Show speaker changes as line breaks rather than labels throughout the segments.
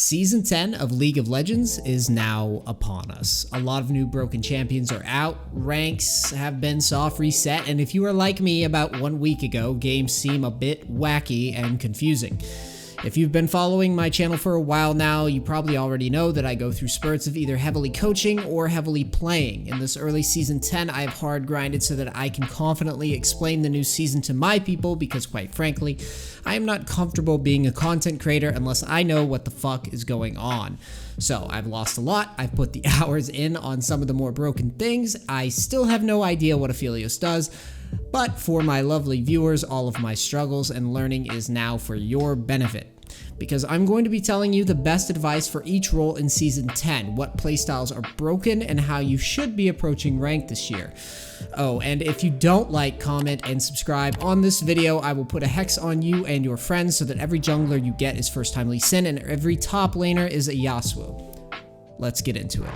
Season 10 of League of Legends is now upon us. A lot of new broken champions are out, ranks have been soft reset, and if you are like me about 1 week ago, games seem a bit wacky and confusing. If you've been following my channel for a while now, you probably already know that I go through spurts of either heavily coaching or heavily playing. In this early Season 10, I have hard grinded so that I can confidently explain the new season to my people because, quite frankly, I am not comfortable being a content creator unless I know what the fuck is going on. So, I've lost a lot, I've put the hours in on some of the more broken things, I still have no idea what Aphelios does, but for my lovely viewers, all of my struggles and learning is now for your benefit. Because I'm going to be telling you the best advice for each role in Season 10, what playstyles are broken, and how you should be approaching rank this year. Oh, and if you don't like, comment, and subscribe on this video, I will put a hex on you and your friends so that every jungler you get is first time Lee Sin and every top laner is a Yasuo. Let's get into it.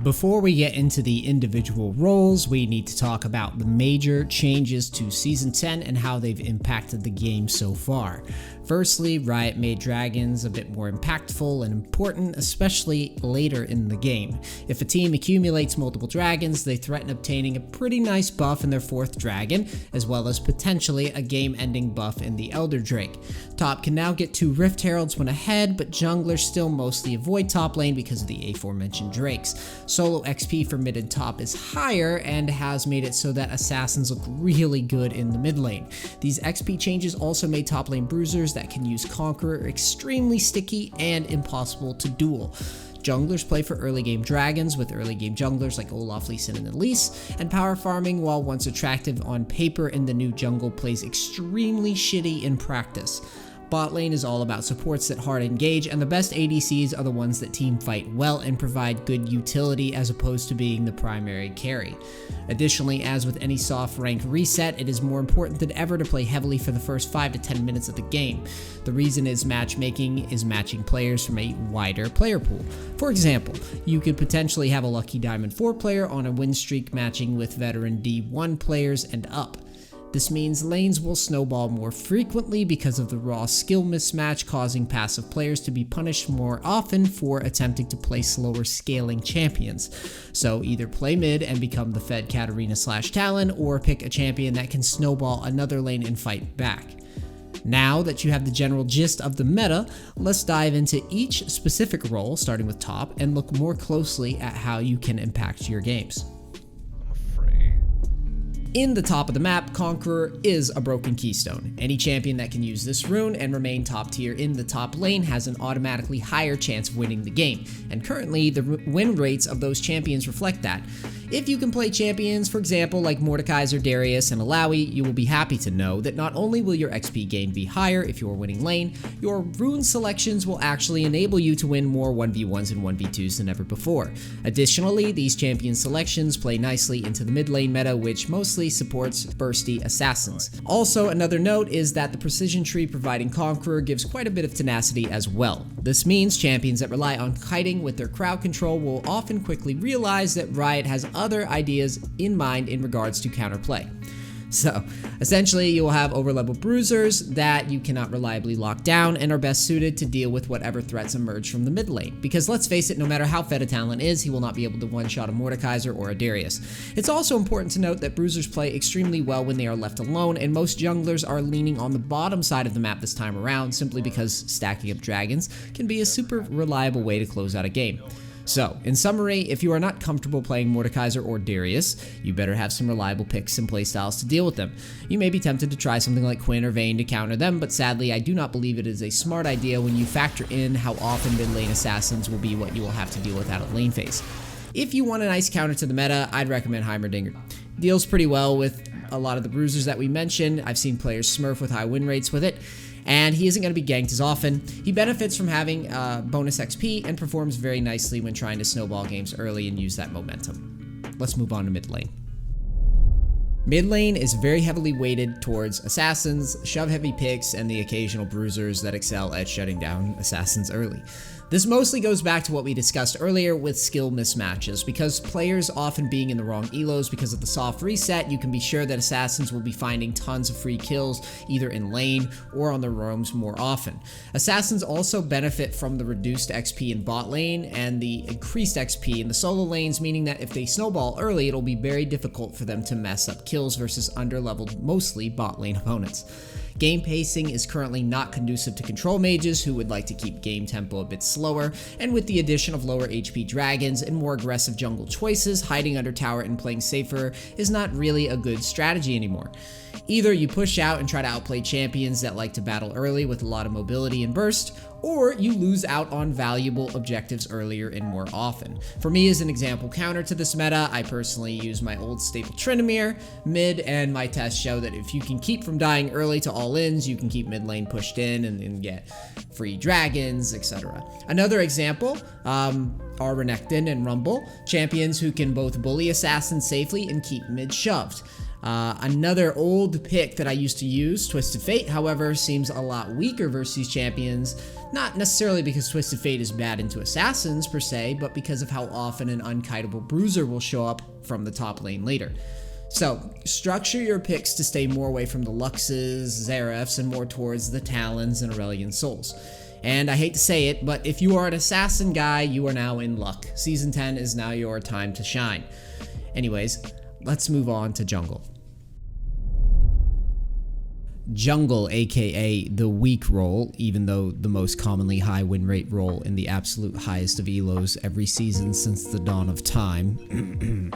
Before we get into the individual roles, we need to talk about the major changes to Season 10 and how they've impacted the game so far. Firstly, Riot made dragons a bit more impactful and important, especially later in the game. If a team accumulates multiple dragons, they threaten obtaining a pretty nice buff in their 4th dragon, as well as potentially a game-ending buff in the Elder Drake. Top can now get 2 Rift Heralds when ahead, but junglers still mostly avoid top lane because of the aforementioned drakes. Solo XP for mid and top is higher and has made it so that assassins look really good in the mid lane. These XP changes also made top lane bruisers that can use Conqueror extremely sticky and impossible to duel. Junglers play for early game dragons with early game junglers like Olaf, Lee Sin, and Elise, and power farming, while once attractive on paper in the new jungle, plays extremely shitty in practice. Bot lane is all about supports that hard engage, and the best ADCs are the ones that team fight well and provide good utility as opposed to being the primary carry. Additionally, as with any soft rank reset, it is more important than ever to play heavily for the first 5 to 10 minutes of the game. The reason is matchmaking is matching players from a wider player pool. For example, you could potentially have a lucky Diamond 4 player on a win streak matching with veteran D1 players and up. This means lanes will snowball more frequently because of the raw skill mismatch, causing passive players to be punished more often for attempting to play slower scaling champions. So either play mid and become the fed Katarina/Talon, or pick a champion that can snowball another lane and fight back. Now that you have the general gist of the meta, let's dive into each specific role, starting with top, and look more closely at how you can impact your games. In the top of the map, Conqueror is a broken keystone. Any champion that can use this rune and remain top tier in the top lane has an automatically higher chance of winning the game, and currently the win rates of those champions reflect that. If you can play champions, for example, like Mordekaiser, Darius, and Illaoi, you will be happy to know that not only will your XP gain be higher if you're winning lane, your rune selections will actually enable you to win more 1v1s and 1v2s than ever before. Additionally, these champion selections play nicely into the mid lane meta, which mostly supports bursty assassins. Also, another note is that the precision tree providing Conqueror gives quite a bit of tenacity as well. This means champions that rely on kiting with their crowd control will often quickly realize that Riot has other ideas in mind in regards to counterplay. So, essentially, you will have over-level bruisers that you cannot reliably lock down and are best suited to deal with whatever threats emerge from the mid lane. Because let's face it, no matter how fed a talent is, he will not be able to one-shot a Mordekaiser or a Darius. It's also important to note that bruisers play extremely well when they are left alone, and most junglers are leaning on the bottom side of the map this time around, simply because stacking up dragons can be a super reliable way to close out a game. So, in summary, if you are not comfortable playing Mordekaiser or Darius, you better have some reliable picks and playstyles to deal with them. You may be tempted to try something like Quinn or Vayne to counter them, but sadly I do not believe it is a smart idea when you factor in how often mid lane assassins will be what you will have to deal with out of lane phase. If you want a nice counter to the meta, I'd recommend Heimerdinger. Deals pretty well with a lot of the bruisers that we mentioned. I've seen players smurf with high win rates with it, and he isn't going to be ganked as often. He benefits from having bonus XP and performs very nicely when trying to snowball games early and use that momentum. Let's move on to mid lane. Mid lane is very heavily weighted towards assassins, shove heavy picks, and the occasional bruisers that excel at shutting down assassins early. This mostly goes back to what we discussed earlier with skill mismatches. Because players often being in the wrong ELOs because of the soft reset, you can be sure that assassins will be finding tons of free kills either in lane or on the roams more often. Assassins also benefit from the reduced XP in bot lane and the increased XP in the solo lanes, meaning that if they snowball early, it'll be very difficult for them to mess up kills versus underleveled, mostly bot lane opponents. Game pacing is currently not conducive to control mages who would like to keep game tempo a bit slower, and with the addition of lower HP dragons and more aggressive jungle choices, hiding under tower and playing safer is not really a good strategy anymore. Either you push out and try to outplay champions that like to battle early with a lot of mobility and burst, or you lose out on valuable objectives earlier and more often. For me, as an example counter to this meta, I personally use my old staple Tryndamere mid, and my tests show that if you can keep from dying early to all-ins, you can keep mid lane pushed in and get free dragons, etc. Another example are Renekton and Rumble, champions who can both bully assassins safely and keep mid shoved. Another old pick that I used to use, Twisted Fate, however, seems a lot weaker versus these champions, not necessarily because Twisted Fate is bad into assassins per se, but because of how often an unkiteable bruiser will show up from the top lane later. So, structure your picks to stay more away from the Luxes, Xeraths, and more towards the Talons and Aurelion Souls. And I hate to say it, but if you are an assassin guy, you are now in luck. Season 10 is now your time to shine. Anyways, let's move on to jungle. Jungle, aka the weak role, even though the most commonly high win rate role in the absolute highest of ELOs every season since the dawn of time,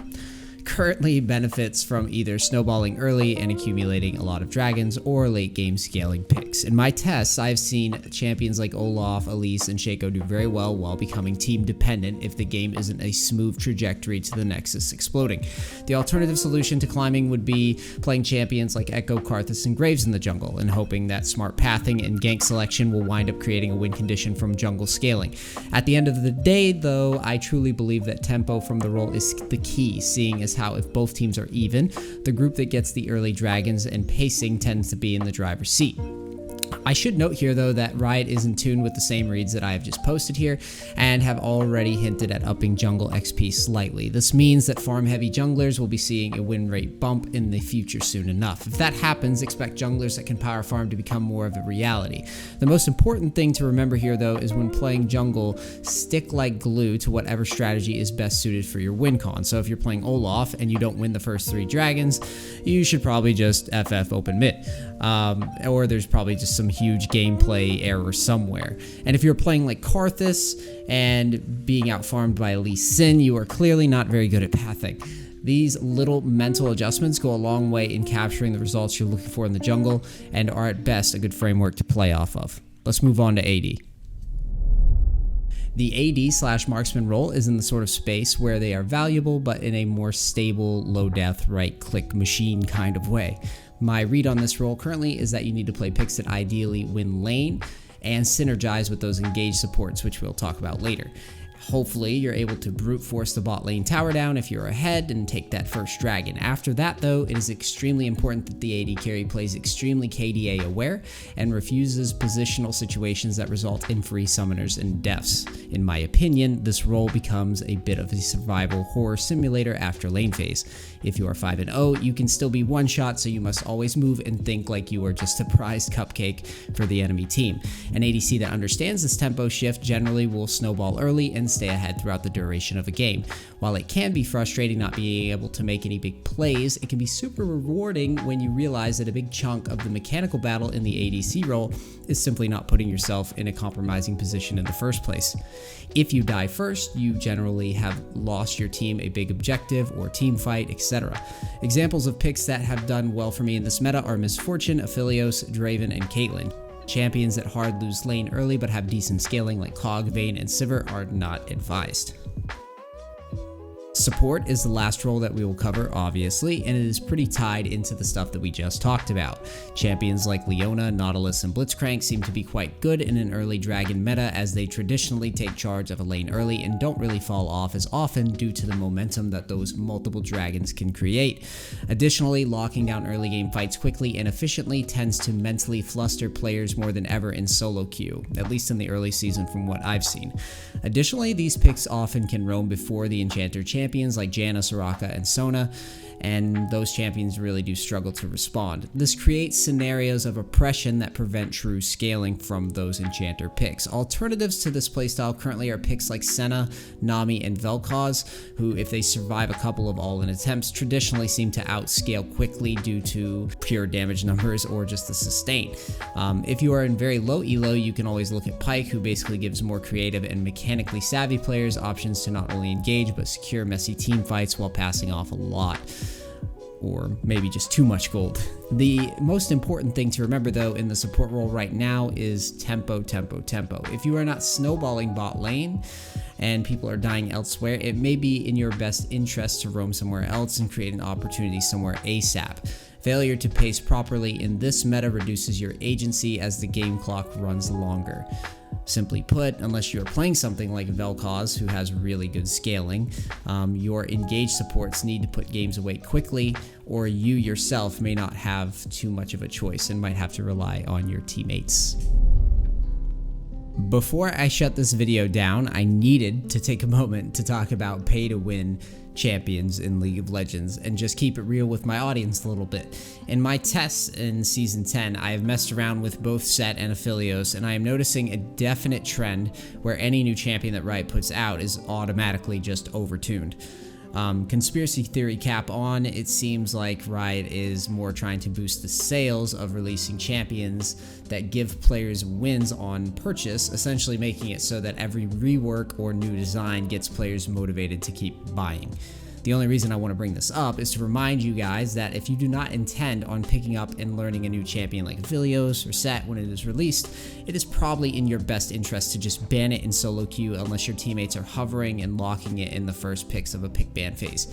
currently benefits from either snowballing early and accumulating a lot of dragons or late game scaling picks. In my tests, I've seen champions like Olaf, Elise, and Shaco do very well while becoming team dependent if the game isn't a smooth trajectory to the Nexus exploding. The alternative solution to climbing would be playing champions like Echo, Karthus, and Graves in the jungle and hoping that smart pathing and gank selection will wind up creating a win condition from jungle scaling. At the end of the day, though, I truly believe that tempo from the role is the key, seeing as how if both teams are even, the group that gets the early dragons and pacing tends to be in the driver's seat. I should note here though that Riot is in tune with the same reads that I have just posted here and have already hinted at upping jungle XP slightly. This means that farm heavy junglers will be seeing a win rate bump in the future soon enough. If that happens, expect junglers that can power farm to become more of a reality. The most important thing to remember here though is when playing jungle, stick like glue to whatever strategy is best suited for your win con. So if you're playing Olaf and you don't win the first 3 dragons, you should probably just FF open mid. Or there's probably just some huge gameplay error somewhere. And if you're playing like Karthus and being outfarmed by Elise Sin, you are clearly not very good at pathing. These little mental adjustments go a long way in capturing the results you're looking for in the jungle and are at best a good framework to play off of. Let's move on to AD. The AD/marksman role is in the sort of space where they are valuable but in a more stable, low-death, right-click machine kind of way. My read on this role currently is that you need to play picks that ideally win lane and synergize with those engaged supports, which we'll talk about later. Hopefully, you're able to brute force the bot lane tower down if you're ahead and take that first dragon. After that, though, it is extremely important that the AD carry plays extremely KDA aware and refuses positional situations that result in free summoners and deaths. In my opinion, this role becomes a bit of a survival horror simulator after lane phase. If you are 5-0, you can still be one-shot, so you must always move and think like you are just a prized cupcake for the enemy team. An ADC that understands this tempo shift generally will snowball early and stay ahead throughout the duration of a game. While it can be frustrating not being able to make any big plays, it can be super rewarding when you realize that a big chunk of the mechanical battle in the ADC role is simply not putting yourself in a compromising position in the first place. If you die first, you generally have lost your team a big objective or team fight, etc. Examples of picks that have done well for me in this meta are Misfortune, Aphelios, Draven, and Caitlyn. Champions that hard lose lane early but have decent scaling like Cog, Vayne, and Sivir are not advised. Support is the last role that we will cover, obviously, and it is pretty tied into the stuff that we just talked about. Champions like Leona, Nautilus, and Blitzcrank seem to be quite good in an early dragon meta, as they traditionally take charge of a lane early and don't really fall off as often due to the momentum that those multiple dragons can create. Additionally, locking down early game fights quickly and efficiently tends to mentally fluster players more than ever in solo queue, at least in the early season from what I've seen. Additionally, these picks often can roam before the enchanter champions like Janna, Soraka, and Sona, and those champions really do struggle to respond. This creates scenarios of oppression that prevent true scaling from those enchanter picks. Alternatives to this playstyle currently are picks like Senna, Nami, and Vel'Koz, who, if they survive a couple of all-in attempts, traditionally seem to outscale quickly due to pure damage numbers or just the sustain. If you are in very low elo, you can always look at Pyke, who basically gives more creative and mechanically savvy players options to not only engage but secure messy team fights while passing off a lot, or maybe just too much gold. The most important thing to remember though in the support role right now is tempo, tempo, tempo. If you are not snowballing bot lane and people are dying elsewhere, it may be in your best interest to roam somewhere else and create an opportunity somewhere ASAP. Failure to pace properly in this meta reduces your agency as the game clock runs longer. Simply put, unless you're playing something like Vel'Koz, who has really good scaling, your engaged supports need to put games away quickly, or you yourself may not have too much of a choice and might have to rely on your teammates. Before I shut this video down, I needed to take a moment to talk about pay-to-win champions in League of Legends and just keep it real with my audience a little bit. In my tests in Season 10, I have messed around with both Set and Aphelios, and I am noticing a definite trend where any new champion that Riot puts out is automatically just overtuned. Conspiracy theory cap on, it seems like Riot is more trying to boost the sales of releasing champions that give players wins on purchase, essentially making it so that every rework or new design gets players motivated to keep buying. The only reason I want to bring this up is to remind you guys that if you do not intend on picking up and learning a new champion like Aphelios or Set when it is released, it is probably in your best interest to just ban it in solo queue unless your teammates are hovering and locking it in the first picks of a pick ban phase.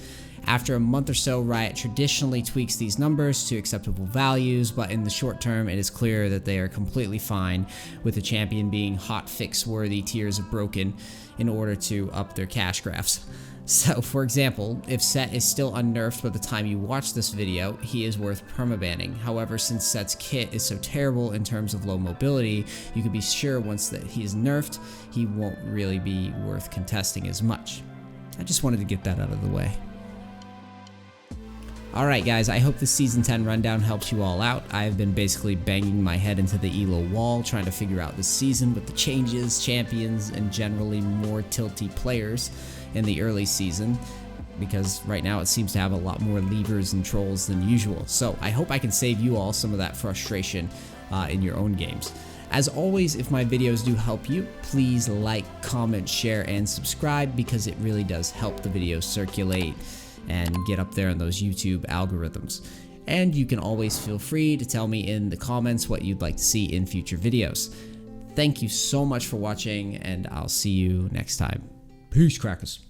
After a month or so, Riot traditionally tweaks these numbers to acceptable values, but in the short term, it is clear that they are completely fine with the champion being hot fix worthy tiers of broken in order to up their cash graphs. So, for example, if Set is still unnerfed by the time you watch this video, he is worth permabanning. However, since Set's kit is so terrible in terms of low mobility, you can be sure once that he is nerfed, he won't really be worth contesting as much. I just wanted to get that out of the way. Alright guys, I hope this Season 10 rundown helps you all out. I've been basically banging my head into the ELO wall trying to figure out this season with the changes, champions, and generally more tilty players in the early season, because right now it seems to have a lot more levers and trolls than usual. So I hope I can save you all some of that frustration in your own games. As always, if my videos do help you, please like, comment, share, and subscribe, because it really does help the videos circulate and get up there in those YouTube algorithms. And you can always feel free to tell me in the comments what you'd like to see in future videos. Thank you so much for watching, and I'll see you next time. Peace, crackers.